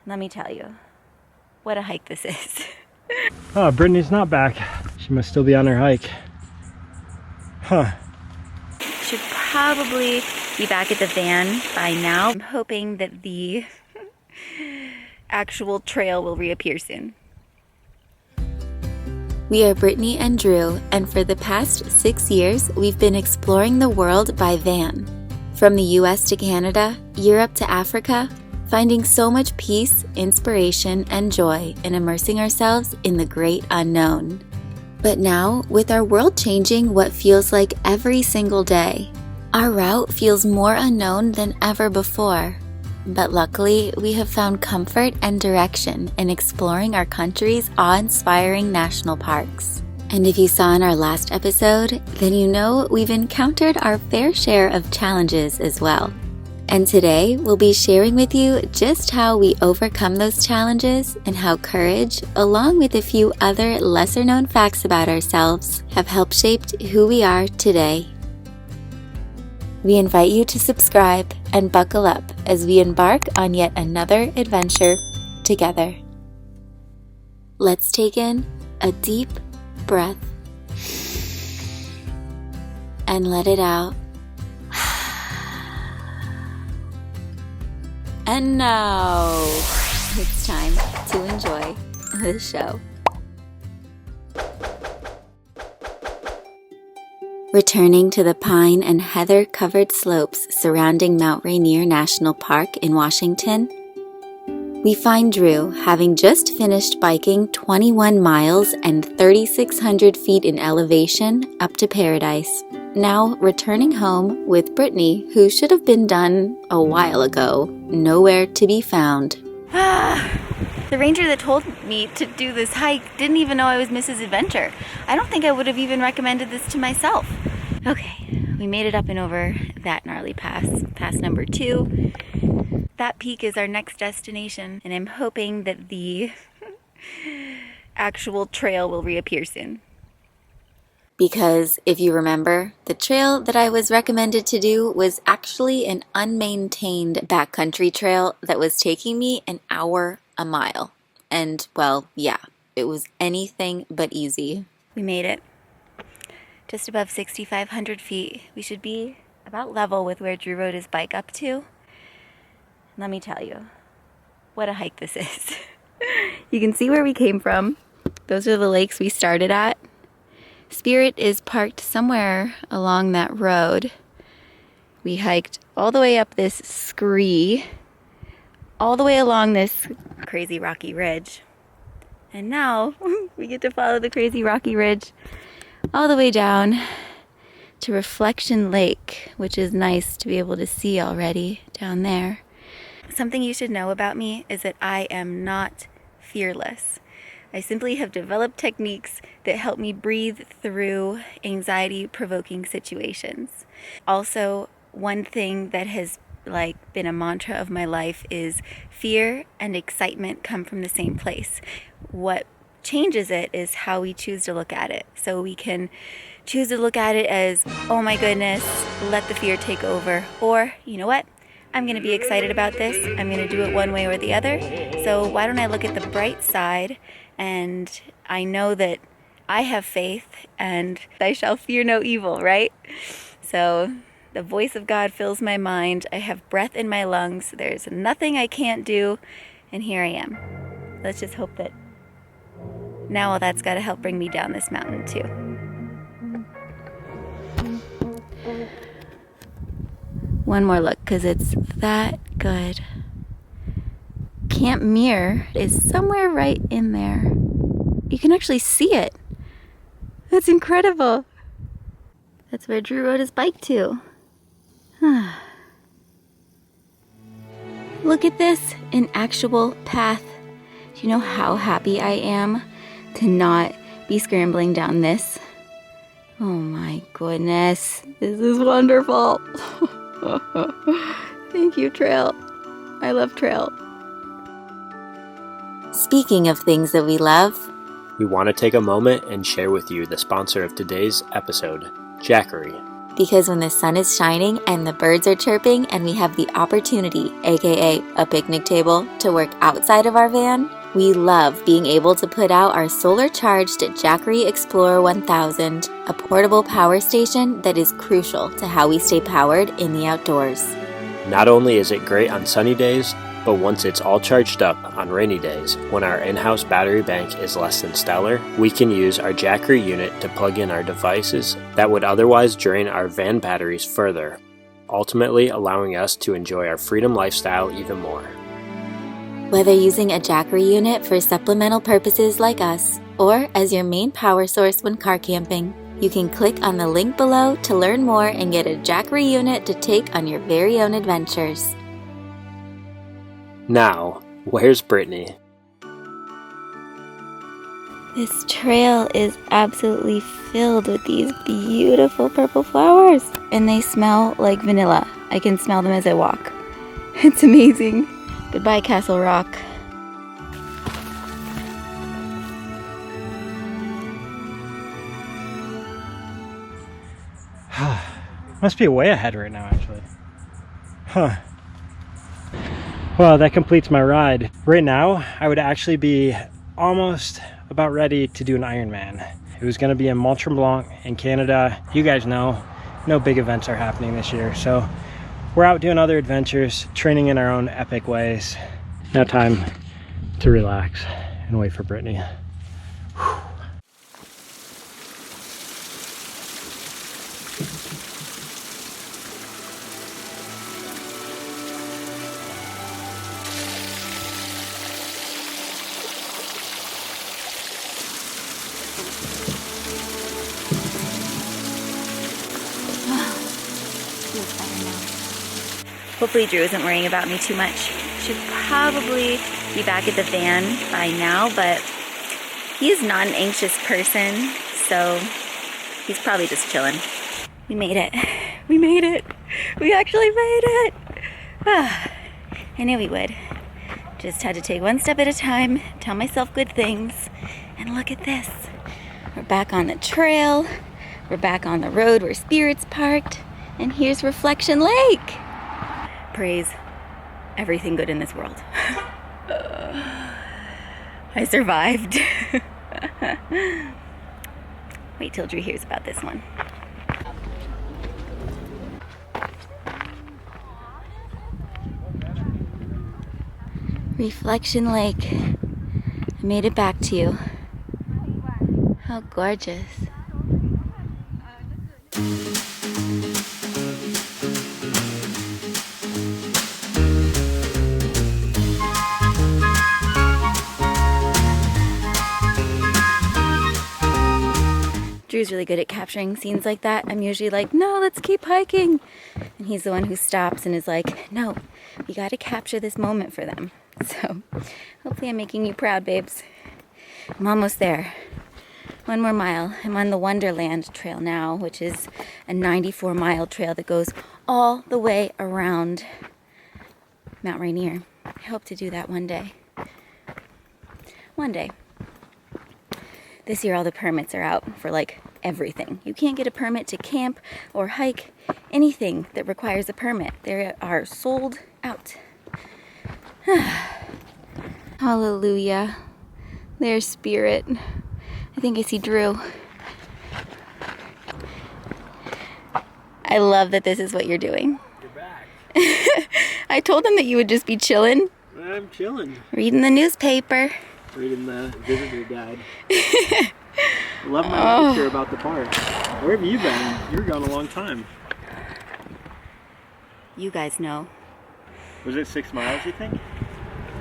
Let me tell you, what a hike this is. Oh, Brittany's not back. She must still be on her hike. Huh. Should probably be back at the van by now. I'm hoping that the actual trail will reappear soon. We are Brittany and Drew, and for the past 6 years, we've been exploring the world by van. From the US to Canada, Europe to Africa, finding so much peace, inspiration, and joy in immersing ourselves in the great unknown. But now, with our world changing what feels like every single day, our route feels more unknown than ever before. But luckily, we have found comfort and direction in exploring our country's awe-inspiring national parks. And if you saw in our last episode, then you know we've encountered our fair share of challenges as well. And today, we'll be sharing with you just how we overcome those challenges and how courage, along with a few other lesser-known facts about ourselves, have helped shape who we are today. We invite you to subscribe and buckle up as we embark on yet another adventure together. Let's take in a deep breath and let it out. And now it's time to enjoy the show. Returning to the pine and heather-covered slopes surrounding Mount Rainier National Park in Washington, we find Drew having just finished biking 21 miles and 3,600 feet in elevation up to paradise, now returning home with Brittany, who should have been done a while ago, nowhere to be found. The ranger that told me to do this hike didn't even know I was Mrs. Adventure. I don't think I would have even recommended this to myself. Okay, we made it up and over that gnarly pass, pass number 2. That peak is our next destination, and I'm hoping that the actual trail will reappear soon. Because if you remember, the trail that I was recommended to do was actually an unmaintained backcountry trail that was taking me an hour a mile. And, well, yeah, it was anything but easy. We made it. Just above 6,500 feet. We should be about level with where Drew rode his bike up to. Let me tell you, what a hike this is. You can see where we came from. Those are the lakes we started at. Spirit is parked somewhere along that road. We hiked all the way up this scree, all the way along this crazy rocky ridge. And now we get to follow the crazy rocky ridge all the way down to Reflection Lake, which is nice to be able to see already down there. Something you should know about me is that I am not fearless. I simply have developed techniques that help me breathe through anxiety-provoking situations. Also, one thing that has been a mantra of my life is fear and excitement come from the same place. What changes it is how we choose to look at it. So we can choose to look at it as, oh my goodness, let the fear take over. Or, you know what? I'm going to be excited about this. I'm going to do it one way or the other. So why don't I look at the bright side? And I know that I have faith and I shall fear no evil, right? So the voice of God fills my mind. I have breath in my lungs. There's nothing I can't do. And here I am. Let's just hope that now all that's got to help bring me down this mountain too. One more look, because it's that good. Camp Muir is somewhere right in there. You can actually see it. That's incredible. That's where Drew rode his bike to. Look at this, an actual path. Do you know how happy I am to not be scrambling down this? Oh my goodness, this is wonderful. Thank you, trail. I love trail. Speaking of things that we love, we want to take a moment and share with you the sponsor of today's episode, Jackery. Because when the sun is shining and the birds are chirping and we have the opportunity, aka a picnic table, to work outside of our van, we love being able to put out our solar-charged Jackery Explorer 1000, a portable power station that is crucial to how we stay powered in the outdoors. Not only is it great on sunny days, but once it's all charged up on rainy days, when our in-house battery bank is less than stellar, we can use our Jackery unit to plug in our devices that would otherwise drain our van batteries further, ultimately allowing us to enjoy our freedom lifestyle even more. Whether using a Jackery unit for supplemental purposes like us, or as your main power source when car camping, you can click on the link below to learn more and get a Jackery unit to take on your very own adventures. Now, where's Brittany? This trail is absolutely filled with these beautiful purple flowers, and they smell like vanilla. I can smell them as I walk. It's amazing. Goodbye, Castle Rock. Must be way ahead right now, actually. Huh. Well, that completes my ride. Right now, I would actually be almost about ready to do an Ironman. It was going to be in Mont Tremblant in Canada. You guys know, no big events are happening this year. So we're out doing other adventures, training in our own epic ways. Now time to relax and wait for Brittany. Whew. Hopefully Drew isn't worrying about me too much. Should probably be back at the van by now, but he is not an anxious person, so he's probably just chilling. We made it. We made it. We actually made it. I knew we would. Just had to take one step at a time, tell myself good things, and look at this. We're back on the trail. We're back on the road where Spirit's parked, and here's Reflection Lake. Praise everything good in this world. I survived. Wait till Drew hears about this one. Reflection Lake. I made it back to you. How gorgeous. Drew's really good at capturing scenes like that. I'm usually like, no, let's keep hiking. And he's the one who stops and is like, no, you gotta capture this moment for them. So hopefully I'm making you proud, babes. I'm almost there. One more mile. I'm on the Wonderland Trail now, which is a 94-mile trail that goes all the way around Mount Rainier. I hope to do that one day. One day. This year all the permits are out for like everything. You can't get a permit to camp or hike, anything that requires a permit. They are sold out. Hallelujah. There's Spirit. I think I see Drew. I love that this is what you're doing. You're back. I told them that you would just be chilling. I'm chilling. Reading the newspaper. Reading the visitor guide. I love my picture about the park. Where have you been? You were gone a long time. You guys know. Was it 6 miles, you think?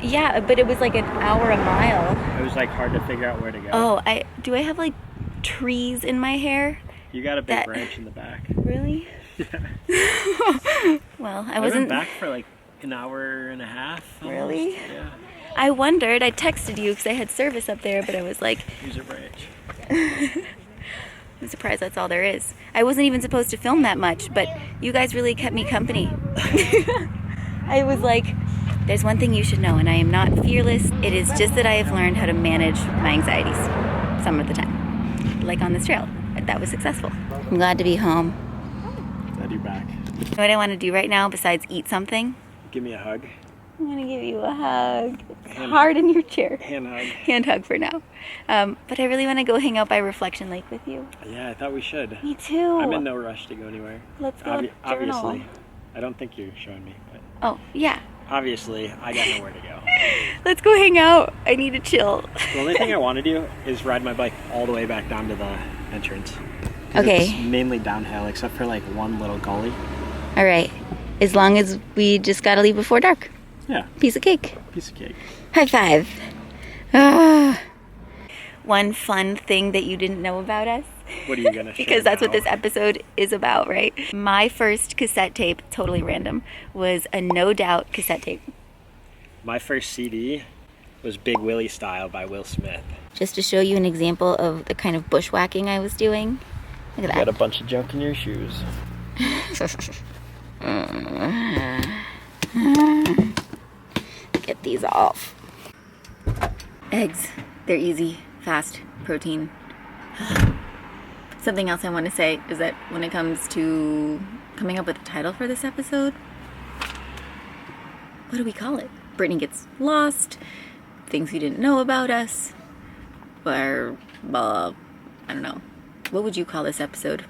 Yeah, but it was like an hour a mile. It was like hard to figure out where to go. Oh, do I have like trees in my hair? You got a big branch in the back. Really? Yeah. Well, I wasn't back for like an hour and a half. Almost. Really? Yeah. I wondered. I texted you because I had service up there, but I was like, Use a branch. I'm surprised that's all there is. I wasn't even supposed to film that much, but you guys really kept me company. I was like, there's one thing you should know, and I am not fearless. It is just that I have learned how to manage my anxieties some of the time. Like on this trail. That was successful. I'm glad to be home. your back. You know what I want to do right now besides eat something? Give me a hug. I want to give you a hug. It's Hand- hard in your chair. Hand hug. Hand hug for now. But I really want to go hang out by Reflection Lake with you. Yeah, I thought we should. Me too. I'm in no rush to go anywhere. Let's go journal. Obviously. I don't think you're showing me, but Oh, yeah. obviously I got nowhere to go. Let's go hang out. I need to chill. The only thing I want to do is ride my bike all the way back down to the entrance. 'Cause Okay. It's mainly downhill except for like one little gully. All right. As long as we just got to leave before dark. Yeah, Piece of cake. piece of cake. High five. Ah. One fun thing that you didn't know about us, What are you gonna share because that's what now? this episode is about, right? My first cassette tape, totally random, was a No Doubt cassette tape. My first CD was Big Willie Style by Will Smith. Just to show you an example of the kind of bushwhacking I was doing. Look at Got a that. bunch of junk in your shoes. Get these off. Eggs. They're easy, fast, protein. Something else I want to say is that when it comes to coming up with a title for this episode, what do we call it? Brittany gets lost, things you didn't know about us, or, I don't know. What would you call this episode?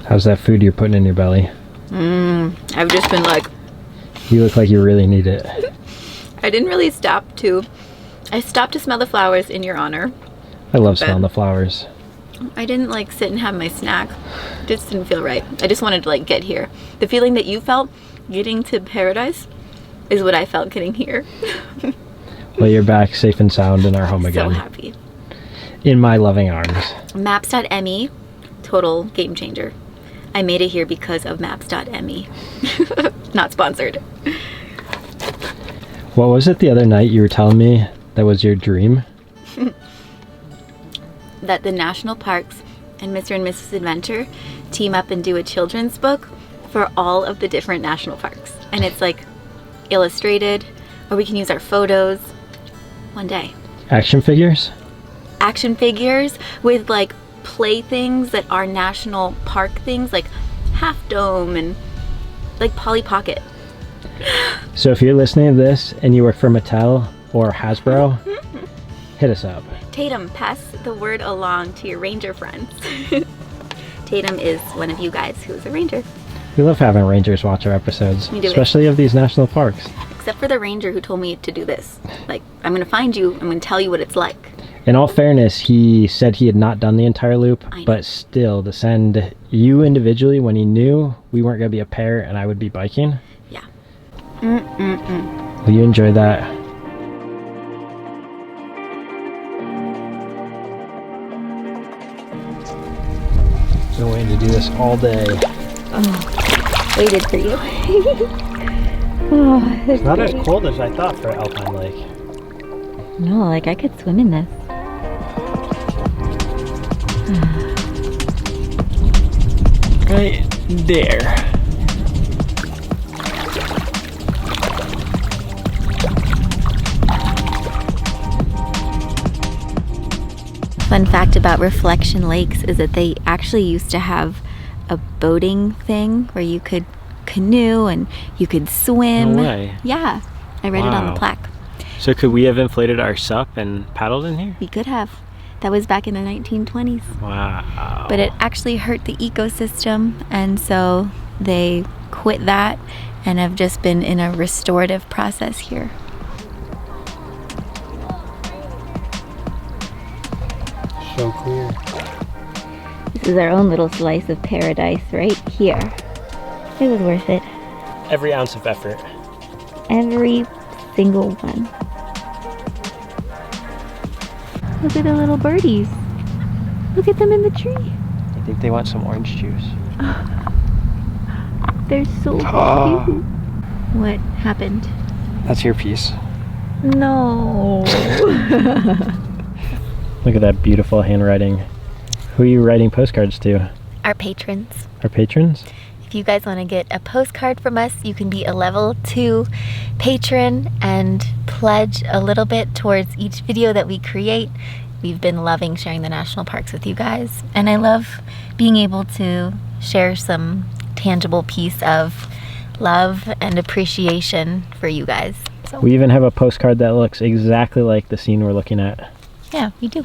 How's that food you're putting in your belly? I've just been like, You look like you really need it. I didn't really stop to, I stopped to smell the flowers in your honor. I love smelling the flowers. I didn't like sit and have my snack. It just didn't feel right. I just wanted to like get here. The feeling that you felt getting to paradise is what I felt getting here. Well, you're back safe and sound in our home again. So happy. In my loving arms. Maps.me, total game changer. I made it here because of Maps.me. Not sponsored. What was it the other night you were telling me that was your dream? That the national parks and Mr. and Mrs. Adventure team up and do a children's book for all of the different national parks. And it's like illustrated, or we can use our photos one day. Action figures? Action figures with like playthings that are national park things, like Half Dome and like Polly Pocket. So if you're listening to this and you work for Mattel or Hasbro, hit us up. Tatum, pass the word along to your ranger friends. Tatum is one of you guys who is a ranger. We love having rangers watch our episodes, We do. especially of these national parks. Except for the ranger who told me to do this. Like, I'm gonna find you, I'm gonna tell you what it's like. In all fairness, he said he had not done the entire loop, I know. but still, to send you individually when he knew we weren't going to be a pair and I would be biking. Yeah. Will you enjoy that? Been waiting to do this all day. Waited for you. It's not as cold as I thought for Alpine Lake. No, like I could swim in this. Right there. Fun fact about Reflection Lakes is that they actually used to have a boating thing where you could canoe and you could swim. No way. Yeah, I read it on the Wow. plaque. So could we have inflated our sup and paddled in here? We could have. That was back in the 1920s. Wow. But it actually hurt the ecosystem, and so they quit that and have just been in a restorative process here. So clear. This is our own little slice of paradise right here. It was worth it. Every ounce of effort. Every single one. Look at the little birdies. Look at them in the tree. I think they want some orange juice. They're so Ah. cute. What happened? That's your piece. No. Look at that beautiful handwriting. Who are you writing postcards to? Our patrons. Our patrons? If you guys want to get a postcard from us, you can be a level 2 patron and pledge a little bit towards each video that we create. We've been loving sharing the national parks with you guys, and I love being able to share some tangible piece of love and appreciation for you guys. So We even have a postcard that looks exactly like the scene we're looking at. yeah, we do.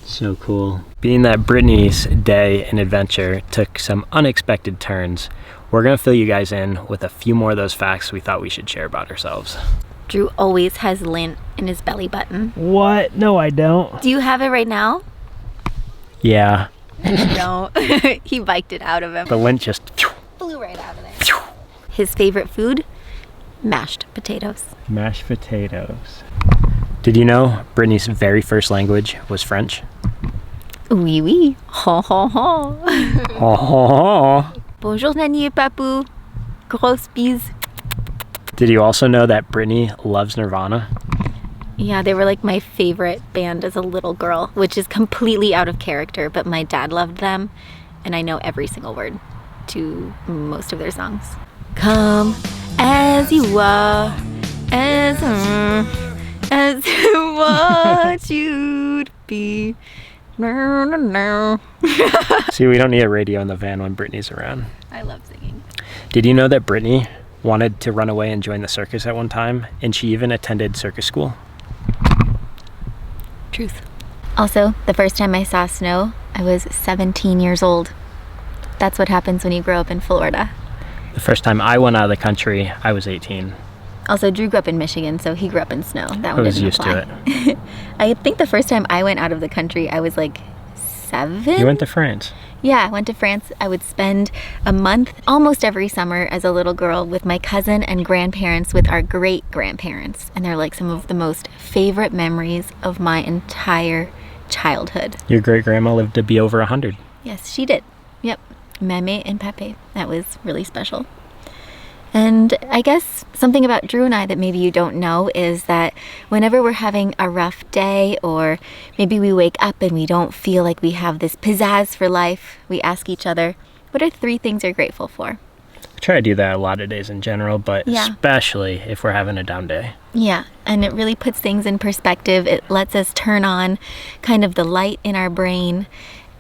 So cool. Being that Brittany's day and adventure took some unexpected turns, we're gonna fill you guys in with a few more of those facts we thought we should share about ourselves. Drew always has lint in his belly button. What? No, I don't. Do you have it right now? Yeah, No. He biked it out of him. the lint just... Flew right out of there. His favorite food? Mashed potatoes. Mashed potatoes. Did you know Brittany's very first language was French? Oui, oui. Ho, ho, ho. Oh. Bonjour, Nani et Papou. Grosse bise. Did you also know that Brittany loves Nirvana? Yeah, they were like my favorite band as a little girl, which is completely out of character, but my dad loved them, and I know every single word to most of their songs. Come as you are, as I want you to be. No, no, no. See, we don't need a radio in the van when Brittany's around. I love singing. Did you know that Brittany wanted to run away and join the circus at one time, and she even attended circus school? Truth. Also, the first time I saw snow, I was 17 years old. That's what happens when you grow up in Florida. The first time I went out of the country, I was 18. Also, Drew grew up in Michigan, so he grew up in snow. That one I was didn't used apply. to it. I think the first time I went out of the country, I was like 7. You went to France. Yeah, I went to France. I would spend a month almost every summer as a little girl with my cousin and grandparents, with our great-grandparents. And they're like some of the most favorite memories of my entire childhood. Your great-grandma lived to be over 100. Yes, she did. Yep. Meme and Pepe. That was really special. And I guess something about Drew and I that maybe you don't know is that whenever we're having a rough day, or maybe we wake up and we don't feel like we have this pizzazz for life, we ask each other, what are 3 things you're grateful for? I try to do that a lot of days in general, but Yeah. especially if we're having a down day. Yeah, and it really puts things in perspective. It lets us turn on kind of the light in our brain.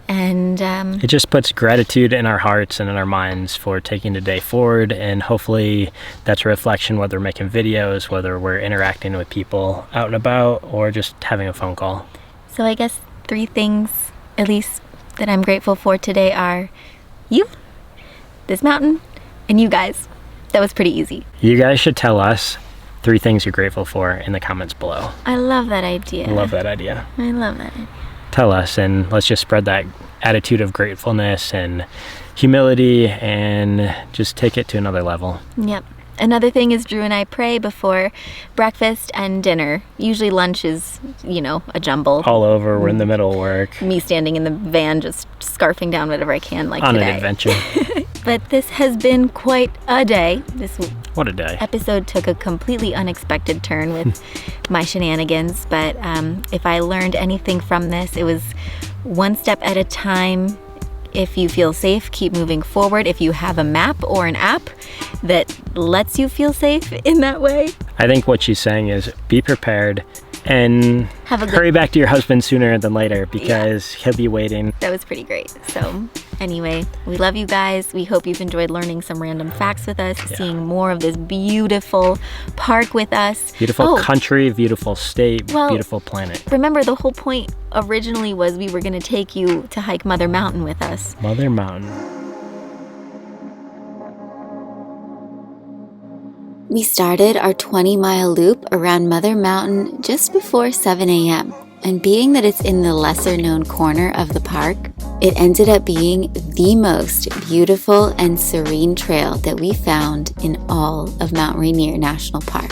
And It just puts gratitude in our hearts and in our minds for taking the day forward, and hopefully that's a reflection whether we're making videos, whether we're interacting with people out and about, or just having a phone call. so I guess 3 things, at least, that I'm grateful for today are you, this mountain, and you guys. That was pretty easy. You guys should tell us 3 things you're grateful for in the comments below. I love that idea. I love that idea. I love that. Tell us, and let's just spread that attitude of gratefulness and humility and just take it to another level. Yep. Another thing is Drew and I pray before breakfast and dinner. Usually lunch is, a jumble. All over, we're in the middle of work. Me standing in the van just scarfing down whatever I can, like On today. an adventure. But this has been quite a day. This What a day. episode took a completely unexpected turn with my shenanigans, but if I learned anything from this, it was one step at a time. If you feel safe, keep moving forward. If you have a map or an app that lets you feel safe in that way, I think what she's saying is be prepared and Have a good- hurry back to your husband sooner than later, because he'll be waiting. that was pretty great. So anyway, we love you guys. We hope you've enjoyed learning some random facts with us, seeing more of this beautiful park with us. Beautiful Oh, country, beautiful state, Well- beautiful planet. remember, the whole point originally was we were going to take you to hike Mother Mountain with us. Mother Mountain. We started our 20-mile loop around Mother Mountain just before 7 a.m. And being that it's in the lesser-known corner of the park, it ended up being the most beautiful and serene trail that we found in all of Mount Rainier National Park.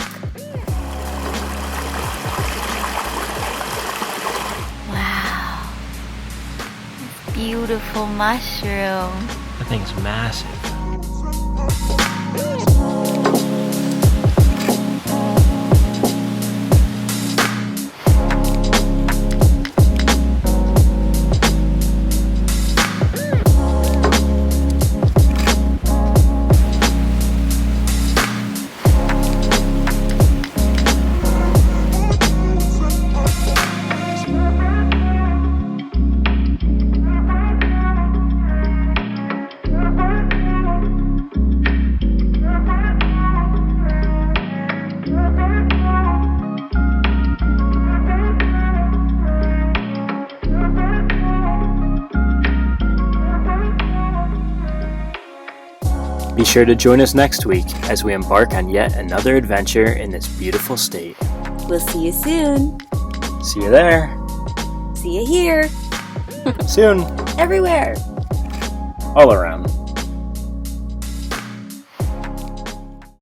Wow. Beautiful mushroom. That thing's massive. Be sure to join us next week as we embark on yet another adventure in this beautiful state. We'll see you soon. See you there. See you here. Soon. Everywhere. All around.